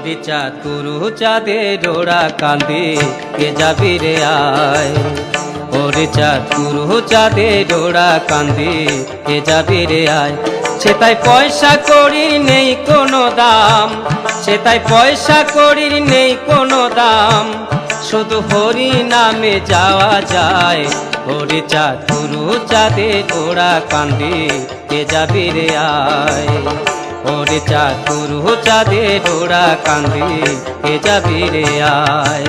ওরে চাঁদ কুরু চাঁদের ওরা কান্দে কে যাবি রে আয়। ওরে চাঁদ কুরু চাঁদের ওরা কান্দে কে যাবি রে আয়। সে তাই পয়সা কড়ির নেই কোনো দাম, সে তাই পয়সা কড়ির নেই কোনো দাম, শুধু হরি নামে যাওয়া যায়। ওরে চাঁদ কুরু চাঁদের ওরা কান্দে কে যাবি রে আয়। ওরে চাঁদ কুরু চাঁদের ওরা কান্দে কে যাবি রে আয়।